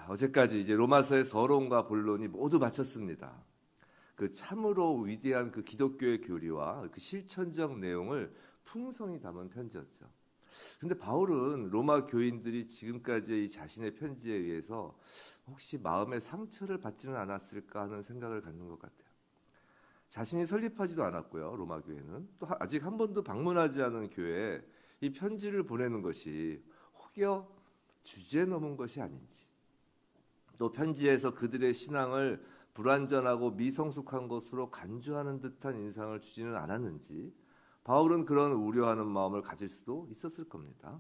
어제까지 이제 로마서의 서론과 본론이 모두 마쳤습니다. 그 참으로 위대한 그 기독교의 교리와 그 실천적 내용을 풍성히 담은 편지였죠. 근데 바울은 로마 교인들이 지금까지의 이 자신의 편지에 의해서 혹시 마음의 상처를 받지는 않았을까 하는 생각을 갖는 것 같아요. 자신이 설립하지도 않았고요. 로마 교회는 또 아직 한 번도 방문하지 않은 교회에 이 편지를 보내는 것이 혹여 주제 넘은 것이 아닌지, 또 편지에서 그들의 신앙을 불완전하고 미성숙한 것으로 간주하는 듯한 인상을 주지는 않았는지 바울은 그런 우려하는 마음을 가질 수도 있었을 겁니다.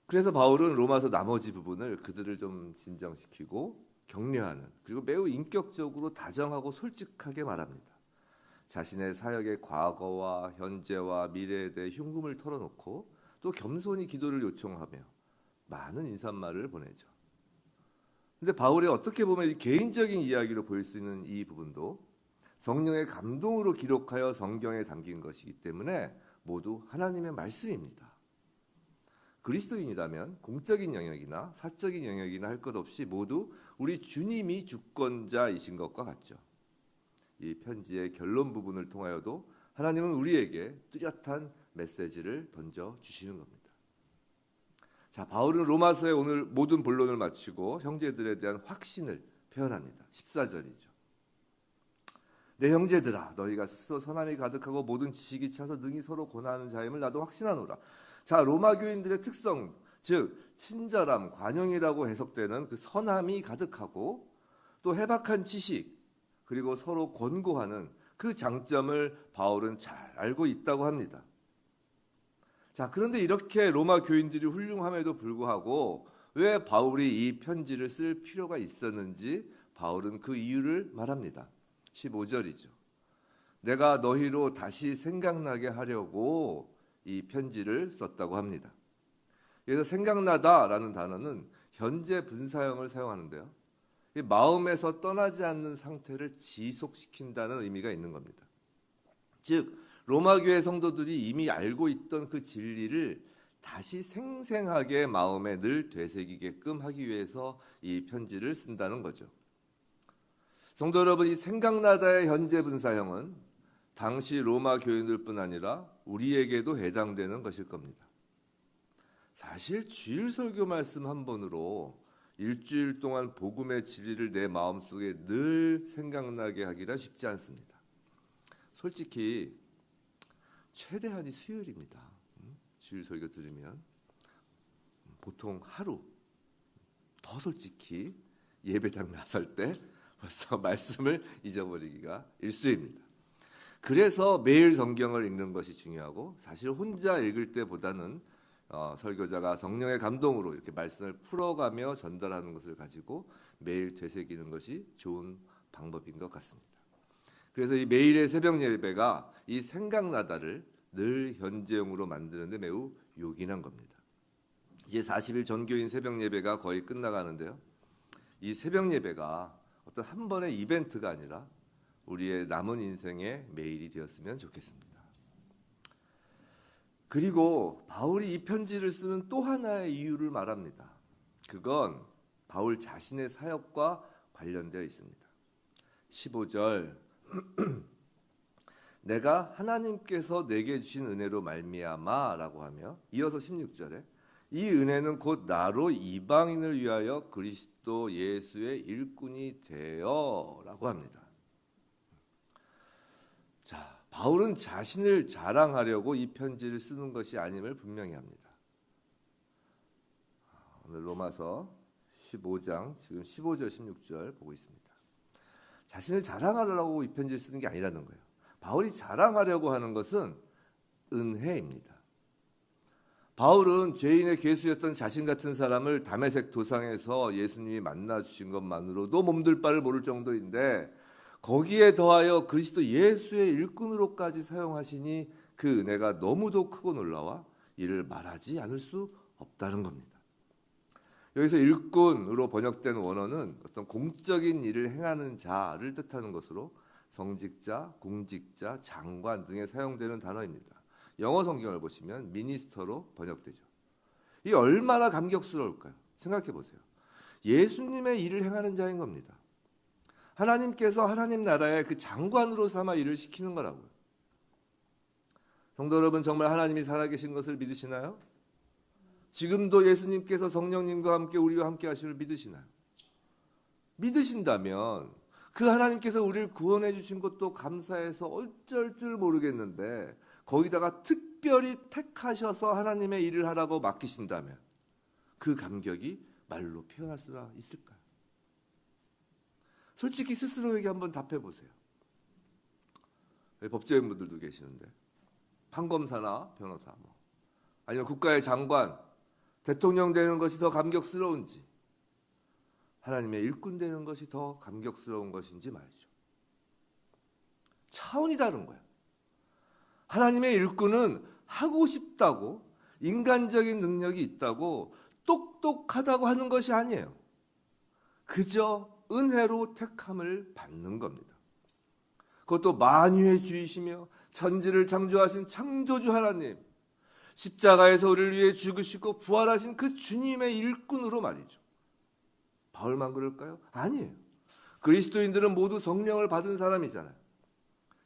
그래서 바울은 로마서 나머지 부분을 그들을 좀 진정시키고 격려하는, 그리고 매우 인격적으로 다정하고 솔직하게 말합니다. 자신의 사역의 과거와 현재와 미래에 대해 흉금을 털어놓고 또 겸손히 기도를 요청하며 많은 인사말을 보내죠. 근데 바울의 어떻게 보면 개인적인 이야기로 보일 수 있는 이 부분도 성령의 감동으로 기록하여 성경에 담긴 것이기 때문에 모두 하나님의 말씀입니다. 그리스도인이라면 공적인 영역이나 사적인 영역이나 할 것 없이 모두 우리 주님이 주권자이신 것과 같죠. 이 편지의 결론 부분을 통하여도 하나님은 우리에게 뚜렷한 메시지를 던져주시는 겁니다. 자, 바울은 로마서의 오늘 모든 본론을 마치고 형제들에 대한 확신을 표현합니다. 14절이죠. 내 형제들아, 너희가 스스로 선함이 가득하고 모든 지식이 차서 능히 서로 권하는 자임을 나도 확신하노라. 자, 로마 교인들의 특성, 즉 친절함, 관용이라고 해석되는 그 선함이 가득하고 또 해박한 지식, 그리고 서로 권고하는 그 장점을 바울은 잘 알고 있다고 합니다. 자, 그런데 이렇게 로마 교인들이 훌륭함에도 불구하고 왜 바울이 이 편지를 쓸 필요가 있었는지 바울은 그 이유를 말합니다. 15절이죠. 내가 너희로 다시 생각나게 하려고 이 편지를 썼다고 합니다. 그래서 생각나다라는 단어는 현재 분사형을 사용하는데요. 마음에서 떠나지 않는 상태를 지속시킨다는 의미가 있는 겁니다. 즉 로마 교회 성도들이 이미 알고 있던 그 진리를 다시 생생하게 마음에 늘 되새기게끔 하기 위해서 이 편지를 쓴다는 거죠. 성도 여러분, 이 생각나다의 현재 분사형은 당시 로마 교인들뿐 아니라 우리에게도 해당되는 것일 겁니다. 사실 주일 설교 말씀 한 번으로 일주일 동안 복음의 진리를 내 마음속에 늘 생각나게 하기가 쉽지 않습니다. 솔직히 최대한이 수요일입니다. 주일 설교 들으면 보통 하루, 더 솔직히 예배당 나설 때 벌써 말씀을 잊어버리기가 일쑤입니다. 그래서 매일 성경을 읽는 것이 중요하고, 사실 혼자 읽을 때보다는 설교자가 성령의 감동으로 이렇게 말씀을 풀어가며 전달하는 것을 가지고 매일 되새기는 것이 좋은 방법인 것 같습니다. 그래서 이 매일의 새벽 예배가 이 생각나다를 늘 현재형으로 만드는 데 매우 요긴한 겁니다. 이제 40일 전교인 새벽 예배가 거의 끝나가는데요. 이 새벽 예배가 어떤 한 번의 이벤트가 아니라 우리의 남은 인생의 매일이 되었으면 좋겠습니다. 그리고 바울이 이 편지를 쓰는 또 하나의 이유를 말합니다. 그건 바울 자신의 사역과 관련되어 있습니다. 15절 내가 하나님께서 내게 주신 은혜로 말미암아라고 하며, 이어서 16절에 이 은혜는 곧 나로 이방인을 위하여 그리스도 예수의 일꾼이 되어라고 합니다. 자, 바울은 자신을 자랑하려고 이 편지를 쓰는 것이 아님을 분명히 합니다. 오늘 로마서 15장 지금 15절 16절 보고 있습니다. 자신을 자랑하려고 이 편지를 쓰는 게 아니라는 거예요. 바울이 자랑하려고 하는 것은 은혜입니다. 바울은 죄인의 괴수였던 자신 같은 사람을 다메섹 도상에서 예수님이 만나 주신 것만으로도 몸둘 바를 모를 정도인데, 거기에 더하여 그리스도 예수의 일꾼으로까지 사용하시니 그 은혜가 너무도 크고 놀라워 이를 말하지 않을 수 없다는 겁니다. 여기서 일꾼으로 번역된 원어는 어떤 공적인 일을 행하는 자를 뜻하는 것으로 성직자, 공직자, 장관 등에 사용되는 단어입니다. 영어 성경을 보시면 미니스터로 번역되죠. 이 얼마나 감격스러울까요? 생각해 보세요. 예수님의 일을 행하는 자인 겁니다. 하나님께서 하나님 나라의 그 장관으로 삼아 일을 시키는 거라고요. 성도 여러분, 정말 하나님이 살아계신 것을 믿으시나요? 지금도 예수님께서 성령님과 함께 우리와 함께 하시를 믿으시나요? 믿으신다면 그 하나님께서 우리를 구원해 주신 것도 감사해서 어쩔 줄 모르겠는데 거기다가 특별히 택하셔서 하나님의 일을 하라고 맡기신다면 그 감격이 말로 표현할 수가 있을까요? 솔직히 스스로에게 한번 답해 보세요. 법조인 분들도 계시는데 판검사나 변호사, 아니면 국가의 장관, 대통령 되는 것이 더 감격스러운지, 하나님의 일꾼 되는 것이 더 감격스러운 것인지 말이죠. 차원이 다른 거예요. 하나님의 일꾼은 하고 싶다고, 인간적인 능력이 있다고, 똑똑하다고 하는 것이 아니에요. 그저 은혜로 택함을 받는 겁니다. 그것도 만유의 주이시며 천지를 창조하신 창조주 하나님, 십자가에서 우리를 위해 죽으시고 부활하신 그 주님의 일꾼으로 말이죠. 바울만 그럴까요? 아니에요. 그리스도인들은 모두 성령을 받은 사람이잖아요.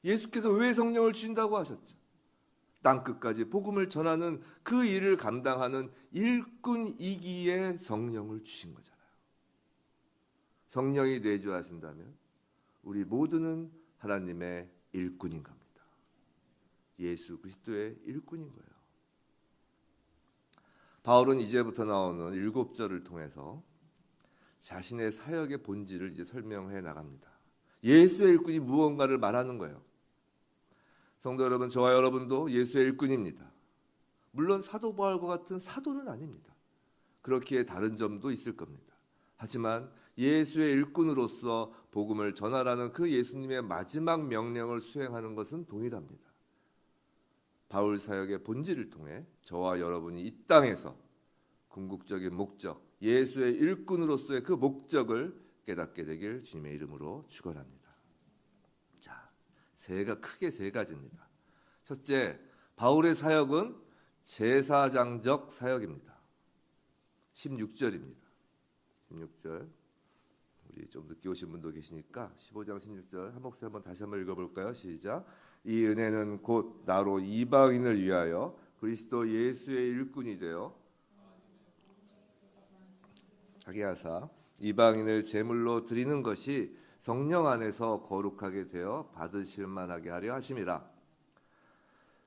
예수께서 왜 성령을 주신다고 하셨죠? 땅끝까지 복음을 전하는 그 일을 감당하는 일꾼이기에 성령을 주신 거잖아요. 성령이 내주하신다면 우리 모두는 하나님의 일꾼인 겁니다. 예수 그리스도의 일꾼인 거예요. 바울은 이제부터 나오는 7절을 통해서 자신의 사역의 본질을 이제 설명해 나갑니다. 예수의 일꾼이 무언가를 말하는 거예요. 성도 여러분, 저와 여러분도 예수의 일꾼입니다. 물론 사도 바울과 같은 사도는 아닙니다. 그렇기에 다른 점도 있을 겁니다. 하지만 예수의 일꾼으로서 복음을 전하라는 그 예수님의 마지막 명령을 수행하는 것은 동일합니다. 바울 사역의 본질을 통해 저와 여러분이 이 땅에서 궁극적인 목적, 예수의 일꾼으로서의 그 목적을 깨닫게 되길 주님의 이름으로 축원합니다. 자, 크게 세 가지입니다. 첫째, 바울의 사역은 제사장적 사역입니다. 16절입니다. 16절. 우리 좀 늦게 오신 분도 계시니까 15장 16절 한 목소리 한번 다시 한번 읽어볼까요? 시작. 이 은혜는 곧 나로 이방인을 위하여 그리스도 예수의 일꾼이 되어 하게 하사 이방인을 제물로 드리는 것이 성령 안에서 거룩하게 되어 받으실 만하게 하려 하심이라.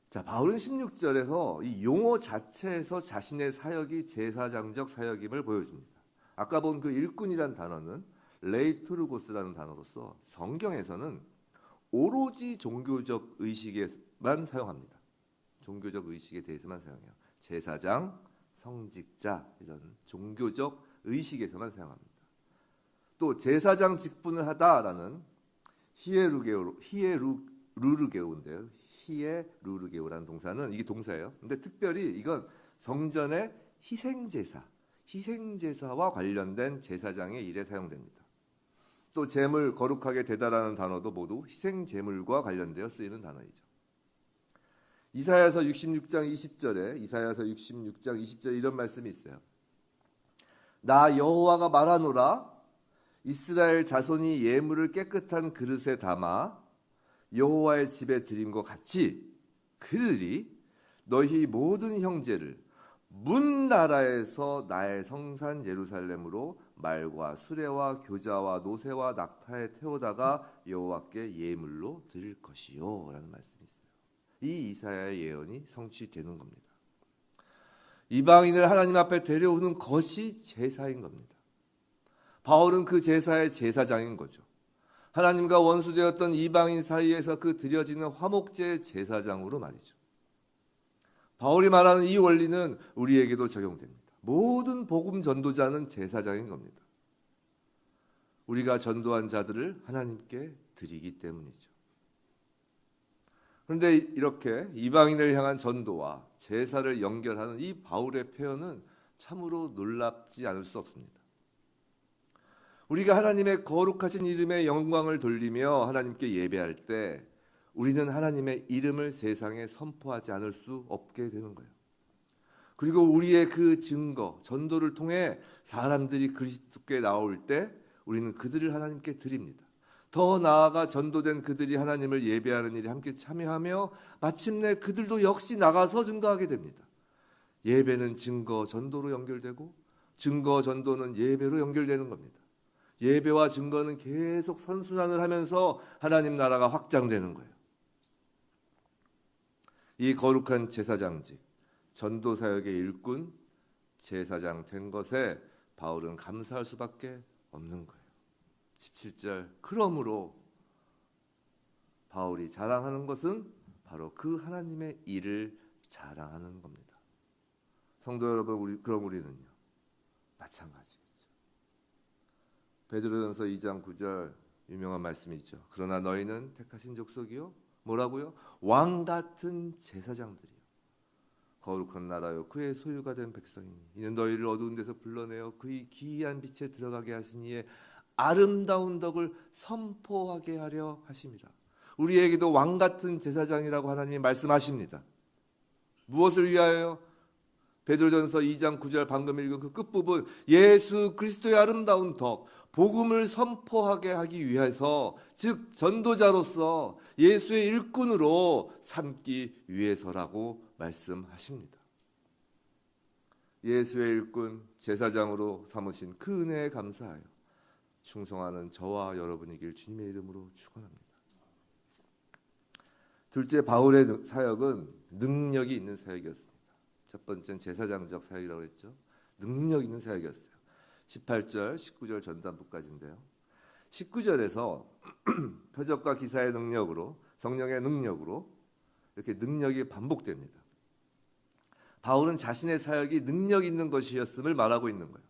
자, 바울은 16절에서 이 용어 자체에서 자신의 사역이 제사장적 사역임을 보여줍니다. 아까 본 그 일꾼이란 단어는 레이투르고스라는 단어로서 성경에서는 오로지 종교적 의식에만 사용합니다. 종교적 의식에 대해서만 사용해요. 제사장, 성직자 이런 종교적 의식에서만 사용합니다. 또 제사장 직분을 하다라는 히에루르게오인데요. 히에루르게오라는 동사는 이게 동사예요. 근데 특별히 이건 성전의 희생제사와 관련된 제사장의 일에 사용됩니다. 또 제물 거룩하게 되다라는 단어도 모두 희생제물과 관련되어 쓰이는 단어이죠. 이사야서 66장 20절에 이런 말씀이 있어요. 나 여호와가 말하노라. 이스라엘 자손이 예물을 깨끗한 그릇에 담아 여호와의 집에 드림과 같이 그들이 너희 모든 형제를 문 나라에서 나의 성산 예루살렘으로 말과 수레와 교자와 노새와 낙타에 태우다가 여호와께 예물로 드릴 것이요 라는 말씀이 있어요. 이 이사야의 예언이 성취되는 겁니다. 이방인을 하나님 앞에 데려오는 것이 제사인 겁니다. 바울은 그 제사의 제사장인 거죠. 하나님과 원수되었던 이방인 사이에서 그 드려지는 화목제의 제사장으로 말이죠. 바울이 말하는 이 원리는 우리에게도 적용됩니다. 모든 복음 전도자는 제사장인 겁니다. 우리가 전도한 자들을 하나님께 드리기 때문이죠. 그런데 이렇게 이방인을 향한 전도와 제사를 연결하는 이 바울의 표현은 참으로 놀랍지 않을 수 없습니다. 우리가 하나님의 거룩하신 이름의 영광을 돌리며 하나님께 예배할 때 우리는 하나님의 이름을 세상에 선포하지 않을 수 없게 되는 거예요. 그리고 우리의 그 증거, 전도를 통해 사람들이 그리스도께 나올 때 우리는 그들을 하나님께 드립니다. 더 나아가 전도된 그들이 하나님을 예배하는 일에 함께 참여하며 마침내 그들도 역시 나가서 증거하게 됩니다. 예배는 증거, 전도로 연결되고 증거, 전도는 예배로 연결되는 겁니다. 예배와 증거는 계속 선순환을 하면서 하나님 나라가 확장되는 거예요. 이 거룩한 제사장직, 전도사역의 일꾼, 제사장 된 것에 바울은 감사할 수밖에 없는 거예요. 17절, 그러므로 바울이 자랑하는 것은 바로 그 하나님의 일을 자랑하는 겁니다. 성도 여러분, 그럼 우리는요, 마찬가지겠죠. 베드로전서 2장 9절 유명한 말씀이 있죠. 그러나 너희는 택하신 족속이요, 뭐라고요? 왕 같은 제사장들이요, 거룩한 나라요, 그의 소유가 된 백성이니 이는 너희를 어두운 데서 불러내어 그의 기이한 빛에 들어가게 하시니에 아름다운 덕을 선포하게 하려 하심이라. 우리에게도 왕 같은 제사장이라고 하나님이 말씀하십니다. 무엇을 위하여? 베드로전서 2장 9절 방금 읽은 그 끝부분, 예수 그리스도의 아름다운 덕, 복음을 선포하게 하기 위해서, 즉 전도자로서 예수의 일꾼으로 삼기 위해서라고 말씀하십니다. 예수의 일꾼, 제사장으로 삼으신 그 은혜에 감사하여 충성하는 저와 여러분이길 주님의 이름으로 축원합니다. 둘째, 바울의 사역은 능력이 있는 사역이었습니다. 첫 번째는 제사장적 사역이라고 했죠. 능력 있는 사역이었어요. 18절, 19절 전단부까지인데요. 19절에서 표적과 기사의 능력으로, 성령의 능력으로 이렇게 능력이 반복됩니다. 바울은 자신의 사역이 능력 있는 것이었음을 말하고 있는 거예요.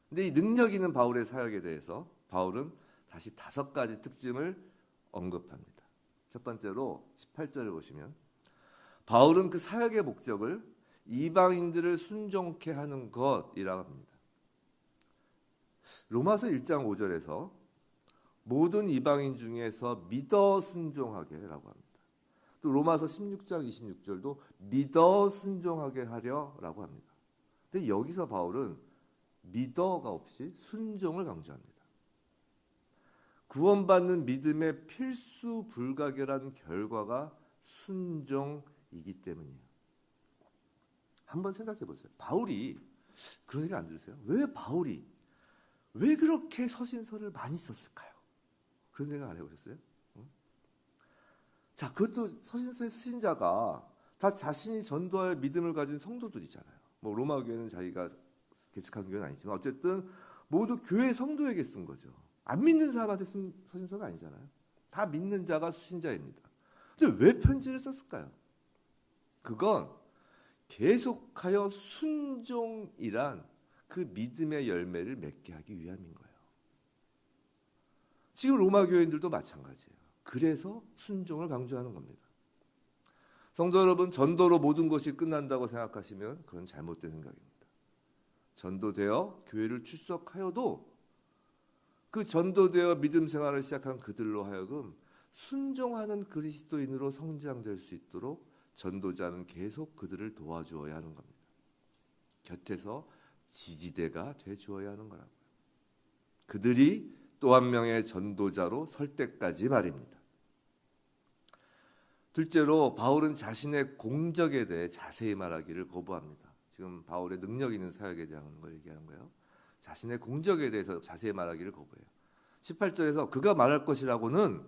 근데 이 능력 있는 바울의 사역에 대해서 바울은 다시 5가지 특징을 언급합니다. 첫 번째로 18절을 보시면 바울은 그 사역의 목적을 이방인들을 순종케 하는 것이라고 합니다. 로마서 1장 5절에서 모든 이방인 중에서 믿어 순종하게라고 합니다. 또 로마서 16장 26절도 믿어 순종하게 하려라고 합니다. 근데 여기서 바울은 믿어가 없이 순종을 강조합니다. 구원받는 믿음의 필수 불가결한 결과가 순종이기 때문이에요. 한번 생각해 보세요. 바울이 그런 생각 안 들으세요? 왜 그렇게 서신서를 많이 썼을까요? 그런 생각 안 해보셨어요? 자, 그것도 서신서의 쓰신 자가 다 자신이 전도할 믿음을 가진 성도들이잖아요. 뭐 로마 교회는 자기가 개척한 교회는 아니지만 어쨌든 모두 교회 성도에게 쓴 거죠. 안 믿는 사람한테 쓴 서신서가 아니잖아요. 다 믿는 자가 수신자입니다. 근데 왜 편지를 썼을까요? 그건 계속하여 순종이란 그 믿음의 열매를 맺게 하기 위함인 거예요. 지금 로마 교인들도 마찬가지예요. 그래서 순종을 강조하는 겁니다. 성도 여러분, 전도로 모든 것이 끝난다고 생각하시면 그건 잘못된 생각입니다. 전도되어 교회를 출석하여도 그 전도되어 믿음 생활을 시작한 그들로 하여금 순종하는 그리스도인으로 성장될 수 있도록 전도자는 계속 그들을 도와주어야 하는 겁니다. 곁에서 지지대가 돼주어야 하는 거라고요. 그들이 또 한 명의 전도자로 설 때까지 말입니다. 둘째로 바울은 자신의 공적에 대해 자세히 말하기를 거부합니다. 지금 바울의 능력 있는 사역에 대한 걸 얘기하는 거예요. 자신의 공적에 대해서 자세히 말하기를 거부해요. 18절에서 그가 말할 것이라고는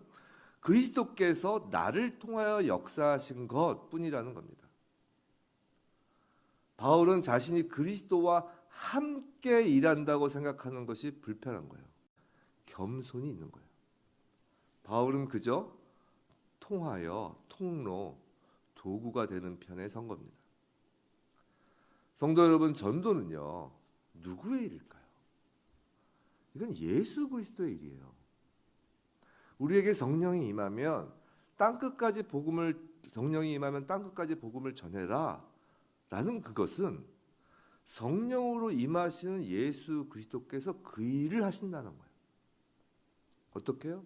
그리스도께서 나를 통하여 역사하신 것뿐이라는 겁니다. 바울은 자신이 그리스도와 함께 일한다고 생각하는 것이 불편한 거예요. 겸손이 있는 거예요. 바울은 그저 통하여, 통로, 도구가 되는 편에 선 겁니다. 성도 여러분, 전도는요, 누구의 일일까요? 이건 예수 그리스도의 일이에요. 우리에게 성령이 임하면 땅끝까지 복음을 전해라 라는 그것은 성령으로 임하시는 예수 그리스도께서 그 일을 하신다는 거예요. 어떻게요?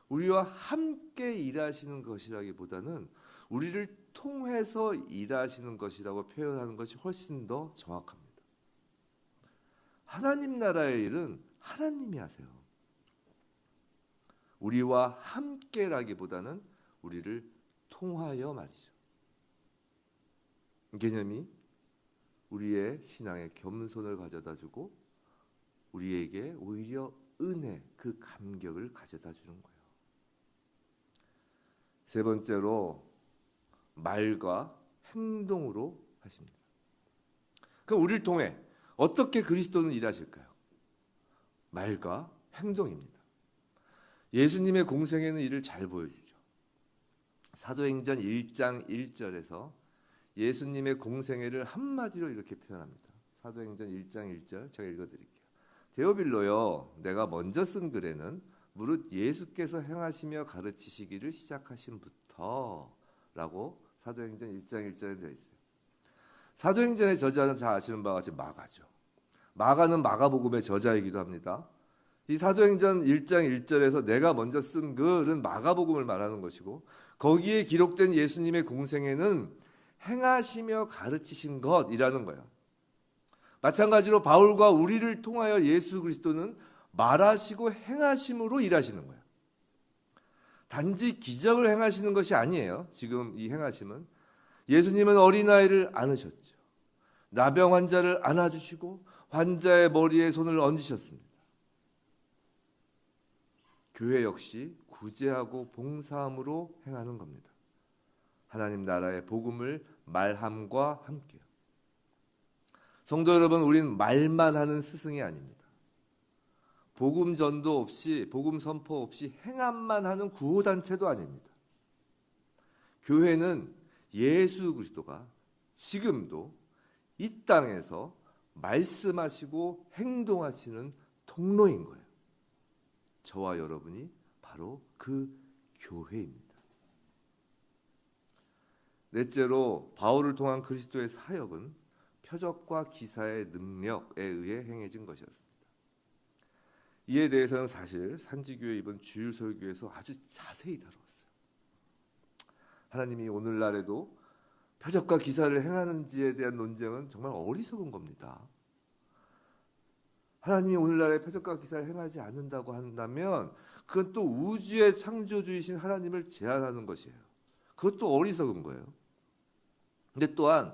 우리와 함께 일하시는 것이라기보다는 우리를 통해서 일하시는 것이라고 표현하는 것이 훨씬 더 정확합니다. 하나님 나라의 일은 하나님이 하세요. 우리와 함께라기보다는 우리를 통하여 말이죠. 개념이 우리의 신앙에 겸손을 가져다주고 우리에게 오히려 은혜, 그 감격을 가져다주는 거예요. 세 번째로 말과 행동으로 하십니다. 그럼 우리를 통해 어떻게 그리스도는 일하실까요? 말과 행동입니다. 예수님의 공생애는 이를 잘 보여주죠. 사도행전 1장 1절에서 예수님의 공생애를 한마디로 이렇게 표현합니다. 사도행전 1장 1절 제가 읽어드릴게요. 데오빌로여, 내가 먼저 쓴 글에는 무릇 예수께서 행하시며 가르치시기를 시작하신부터 라고 사도행전 1장 1절에 되어 있어요. 사도행전의 저자는 잘 아시는 바와 같이 마가죠. 마가는 마가복음의 저자이기도 합니다. 이 사도행전 1장 1절에서 내가 먼저 쓴 글은 마가복음을 말하는 것이고 거기에 기록된 예수님의 공생애는 행하시며 가르치신 것이라는 거예요. 마찬가지로 바울과 우리를 통하여 예수 그리스도는 말하시고 행하심으로 일하시는 거예요. 단지 기적을 행하시는 것이 아니에요. 지금 이 행하심은 예수님은 어린아이를 안으셨죠. 나병 환자를 안아주시고 환자의 머리에 손을 얹으셨습니다. 교회 역시 구제하고 봉사함으로 행하는 겁니다. 하나님 나라의 복음을 말함과 함께요. 성도 여러분, 우린 말만 하는 스승이 아닙니다. 복음 전도 없이, 복음 선포 없이 행함만 하는 구호단체도 아닙니다. 교회는 예수 그리스도가 지금도 이 땅에서 말씀하시고 행동하시는 통로인 거예요. 저와 여러분이 바로 그 교회입니다. 넷째로 바울을 통한 그리스도의 사역은 표적과 기사의 능력에 의해 행해진 것이었습니다. 이에 대해서는 사실 산지교회 이번 주일 설교에서 아주 자세히 다루었어요. 하나님이 오늘날에도 표적과 기사를 행하는지에 대한 논쟁은 정말 어리석은 겁니다. 하나님이 오늘날에 표적과 기사를 행하지 않는다고 한다면 그건 또 우주의 창조주이신 하나님을 제한하는 것이에요. 그것도 어리석은 거예요. 근데 또한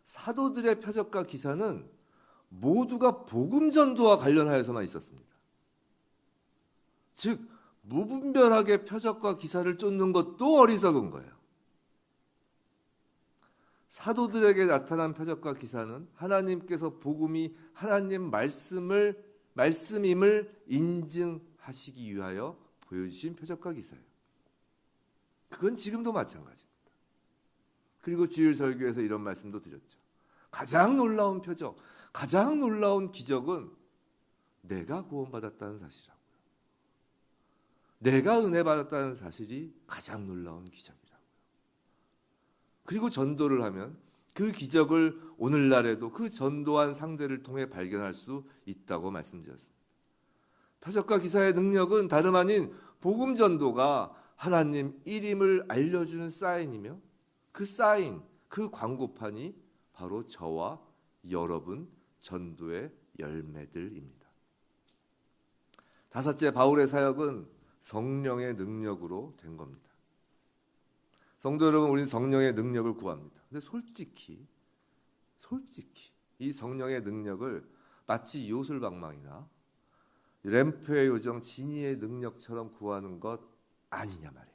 사도들의 표적과 기사는 모두가 복음 전도와 관련하여서만 있었습니다. 즉 무분별하게 표적과 기사를 쫓는 것도 어리석은 거예요. 사도들에게 나타난 표적과 기사는 하나님께서 복음이 하나님 말씀임을 인증하시기 위하여 보여주신 표적과 기사예요. 그건 지금도 마찬가지입니다. 그리고 주일 설교에서 이런 말씀도 드렸죠. 가장 놀라운 표적, 가장 놀라운 기적은 내가 구원받았다는 사실이라고요. 내가 은혜 받았다는 사실이 가장 놀라운 기적이라고요. 그리고 전도를 하면 그 기적을 오늘날에도 그 전도한 상대를 통해 발견할 수 있다고 말씀드렸습니다. 표적과 기사의 능력은 다름 아닌 복음 전도가 하나님 일임을 알려주는 사인이며 그 사인, 그 광고판이 바로 저와 여러분 전도의 열매들입니다. 다섯째, 바울의 사역은 성령의 능력으로 된 겁니다. 성도 여러분, 우리는 성령의 능력을 구합니다. 근데 솔직히 이 성령의 능력을 마치 요술방망이나 램프의 요정 지니의 능력처럼 구하는 것 아니냐 말이에요.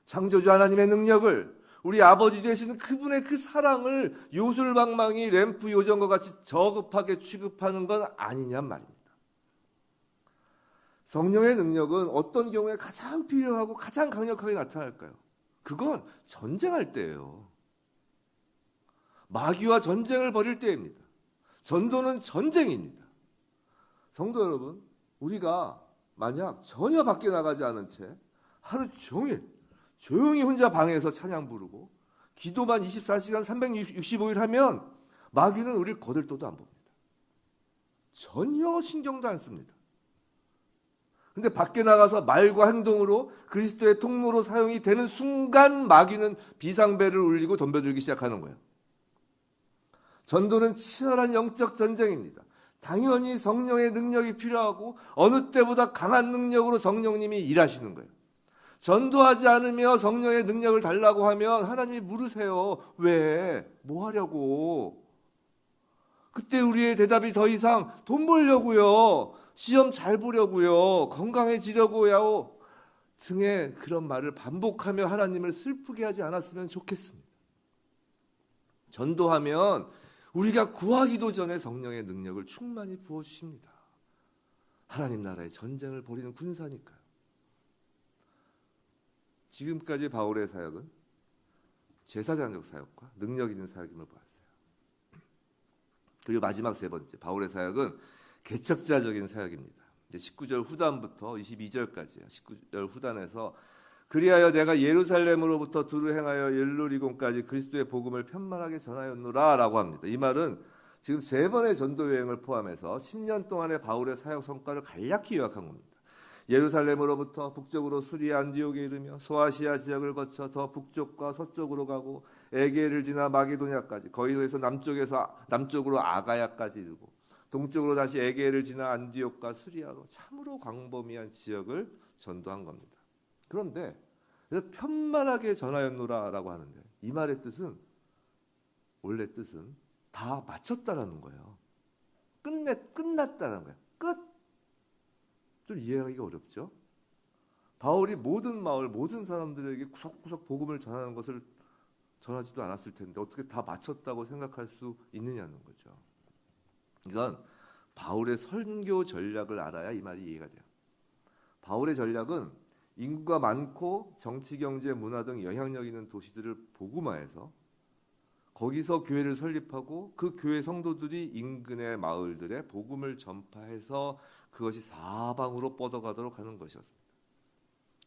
창조주 하나님의 능력을, 우리 아버지 되시는 그분의 그 사랑을 요술방망이 램프 요정과 같이 저급하게 취급하는 건 아니냐 말입니다. 성령의 능력은 어떤 경우에 가장 필요하고 가장 강력하게 나타날까요? 그건 전쟁할 때예요. 마귀와 전쟁을 벌일 때입니다. 전도는 전쟁입니다. 성도 여러분, 우리가 만약 전혀 밖에 나가지 않은 채 하루 종일 조용히 혼자 방에서 찬양 부르고 기도만 24시간 365일 하면 마귀는 우리를 거들떠도 안 봅니다. 전혀 신경도 안 씁니다. 근데 밖에 나가서 말과 행동으로 그리스도의 통로로 사용이 되는 순간 마귀는 비상벨을 울리고 덤벼들기 시작하는 거예요. 전도는 치열한 영적 전쟁입니다. 당연히 성령의 능력이 필요하고 어느 때보다 강한 능력으로 성령님이 일하시는 거예요. 전도하지 않으며 성령의 능력을 달라고 하면 하나님이 물으세요. 왜? 뭐 하려고? 그때 우리의 대답이 더 이상 돈 벌려고요. 시험 잘 보려고요. 건강해지려고요. 등의 그런 말을 반복하며 하나님을 슬프게 하지 않았으면 좋겠습니다. 전도하면 우리가 구하기도 전에 성령의 능력을 충만히 부어주십니다. 하나님 나라의 전쟁을 벌이는 군사니까요. 지금까지 바울의 사역은 제사장적 사역과 능력 있는 사역임을 보았어요. 그리고 마지막 세 번째, 바울의 사역은 개척자적인 사역입니다. 19절 후단부터 22절까지요. 19절 후단에서 그리하여 내가 예루살렘으로부터 두루 행하여 일루리곤까지 그리스도의 복음을 편만하게 전하였노라 라고 합니다. 이 말은 지금 세 번의 전도 여행을 포함해서 10년 동안의 바울의 사역 성과를 간략히 요약한 겁니다. 예루살렘으로부터 북쪽으로 수리아 안디옥에 이르며 소아시아 지역을 거쳐 더 북쪽과 서쪽으로 가고 에게를 지나 마게도냐까지 거기서 남쪽으로 아가야까지 이르고 동쪽으로 다시 에게를 지나 안디옥과 수리아로 참으로 광범위한 지역을 전도한 겁니다. 그런데 편만하게 전하였노라라고 하는데 이 말의 뜻은 원래 뜻은 다 마쳤다라는 거예요. 끝났다라는 거예요. 끝. 좀 이해하기가 어렵죠. 바울이 모든 마을 모든 사람들에게 구석구석 복음을 전하는 것을 전하지도 않았을 텐데 어떻게 다 마쳤다고 생각할 수 있느냐는 거죠. 이건 바울의 선교 전략을 알아야 이 말이 이해가 돼요. 바울의 전략은 인구가 많고 정치, 경제, 문화 등 영향력 있는 도시들을 복음화해서 거기서 교회를 설립하고 그 교회 성도들이 인근의 마을들에 복음을 전파해서 그것이 사방으로 뻗어가도록 하는 것이었습니다.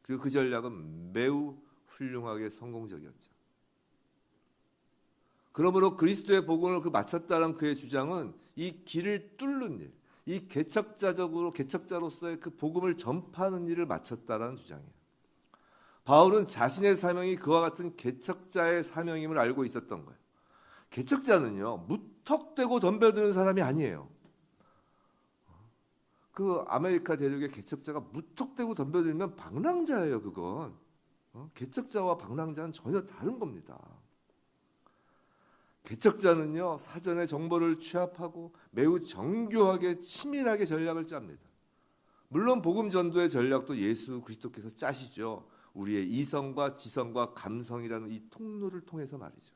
그리고 그 전략은 매우 훌륭하게 성공적이었죠. 그러므로 그리스도의 복음을 마쳤다는 그의 주장은 이 길을 뚫는 일, 이 개척자로서의 그 복음을 전파하는 일을 마쳤다라는 주장이에요. 바울은 자신의 사명이 그와 같은 개척자의 사명임을 알고 있었던 거예요. 개척자는요, 무턱대고 덤벼드는 사람이 아니에요. 그 아메리카 대륙의 개척자가 무턱대고 덤벼들면 방랑자예요, 그건. 개척자와 방랑자는 전혀 다른 겁니다. 개척자는요, 사전에 정보를 취합하고 매우 정교하게 치밀하게 전략을 짭니다. 물론 복음 전도의 전략도 예수 그리스도께서 짜시죠. 우리의 이성과 지성과 감성이라는 이 통로를 통해서 말이죠.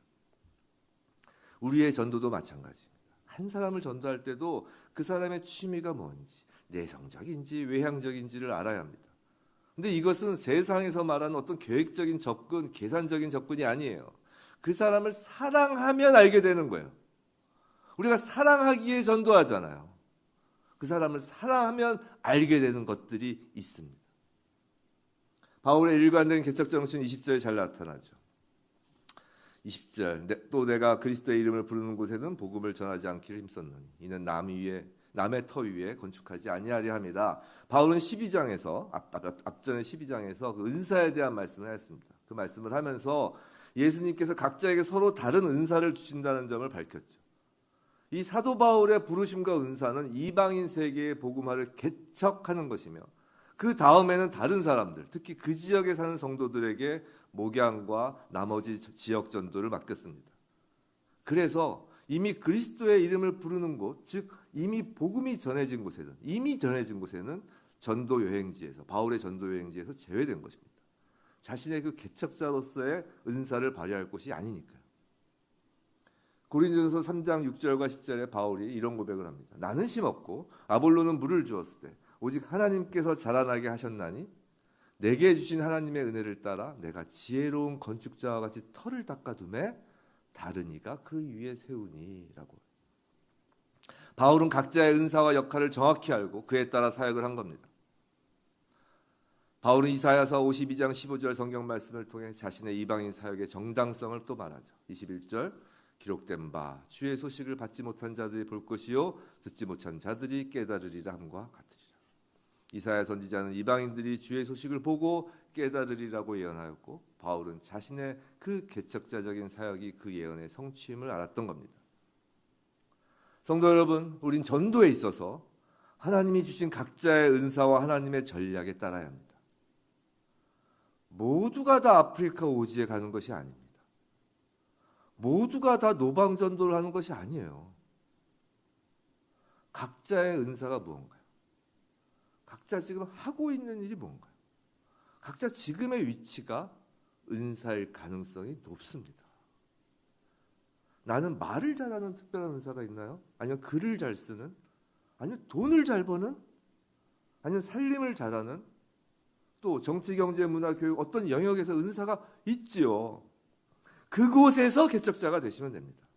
우리의 전도도 마찬가지입니다. 한 사람을 전도할 때도 그 사람의 취미가 뭔지, 내성적인지 외향적인지를 알아야 합니다. 근데 이것은 세상에서 말하는 어떤 계획적인 접근, 계산적인 접근이 아니에요. 그 사람을 사랑하면 알게 되는 거예요. 우리가 사랑하기에 전도하잖아요. 그 사람을 사랑하면 알게 되는 것들이 있습니다. 바울의 일관된 개척 정신 20절에 잘 나타나죠. 20절 또 내가 그리스도의 이름을 부르는 곳에는 복음을 전하지 않기를 힘썼노니 이는 남의 터 위에 건축하지 아니하려 함이라. 바울은 12장에서 앞전에 12장에서 그 은사에 대한 말씀을 했습니다. 그 말씀을 하면서 예수님께서 각자에게 서로 다른 은사를 주신다는 점을 밝혔죠. 이 사도 바울의 부르심과 은사는 이방인 세계의 복음화를 개척하는 것이며 그 다음에는 다른 사람들, 특히 그 지역에 사는 성도들에게 목양과 나머지 지역 전도를 맡겼습니다. 그래서 이미 그리스도의 이름을 부르는 곳, 즉 이미 복음이 전해진 곳에는 전도 여행지에서 바울의 전도 여행지에서 제외된 것입니다. 자신의 그 개척자로서의 은사를 발휘할 곳이 아니니까요. 고린도전서 3장 6절과 10절에 바울이 이런 고백을 합니다. 나는 심었고 아볼로는 물을 주었을 때 오직 하나님께서 자라나게 하셨나니 내게 주신 하나님의 은혜를 따라 내가 지혜로운 건축자와 같이 터를 닦아두매 다른 이가 그 위에 세우니라고. 바울은 각자의 은사와 역할을 정확히 알고 그에 따라 사역을 한 겁니다. 바울은 이사야서 52장 15절 성경 말씀을 통해 자신의 이방인 사역의 정당성을 또 말하죠. 21절 기록된 바 주의 소식을 받지 못한 자들이 볼 것이요 듣지 못한 자들이 깨달으리라 함과 같으리라. 이사야 선지자는 이방인들이 주의 소식을 보고 깨달으리라고 예언하였고 바울은 자신의 그 개척자적인 사역이 그 예언의 성취임을 알았던 겁니다. 성도 여러분, 우린 전도에 있어서 하나님이 주신 각자의 은사와 하나님의 전략에 따라야 합니다. 모두가 다 아프리카 오지에 가는 것이 아닙니다. 모두가 다 노방전도를 하는 것이 아니에요. 각자의 은사가 무언가요? 각자 지금 하고 있는 일이 뭔가요? 각자 지금의 위치가 은사일 가능성이 높습니다. 나는 말을 잘하는 특별한 은사가 있나요? 아니면 글을 잘 쓰는? 아니면 돈을 잘 버는? 아니면 살림을 잘하는? 또 정치, 경제, 문화, 교육 어떤 영역에서 은사가 있지요. 그곳에서 개척자가 되시면 됩니다.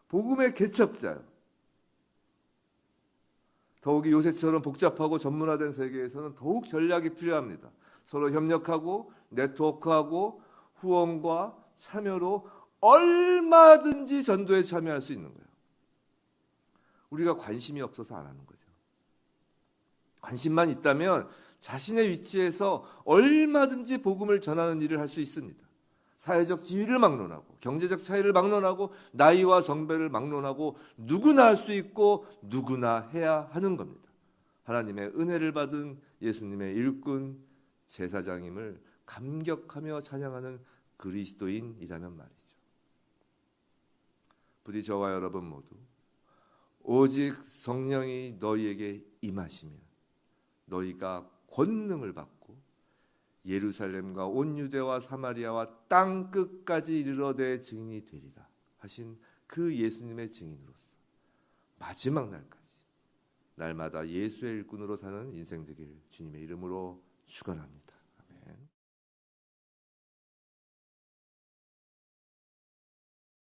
복음의 개척자요. 더욱이 요새처럼 복잡하고 전문화된 세계에서는 더욱 전략이 필요합니다. 서로 협력하고 네트워크하고 후원과 참여로 얼마든지 전도에 참여할 수 있는 거예요. 우리가 관심이 없어서 안 하는 거죠. 관심만 있다면 자신의 위치에서 얼마든지 복음을 전하는 일을 할 수 있습니다. 사회적 지위를 막론하고 경제적 차이를 막론하고 나이와 성별을 막론하고 누구나 할 수 있고 누구나 해야 하는 겁니다. 하나님의 은혜를 받은 예수님의 일꾼 제사장임을 감격하며 찬양하는 그리스도인이라면 말이죠. 부디 저와 여러분 모두 오직 성령이 너희에게 임하시면 너희가 권능을 받고 예루살렘과 온 유대와 사마리아와 땅 끝까지 이르러 내 증인이 되리라 하신 그 예수님의 증인으로서 마지막 날까지 날마다 예수의 일꾼으로 사는 인생 되길 주님의 이름으로 축원합니다.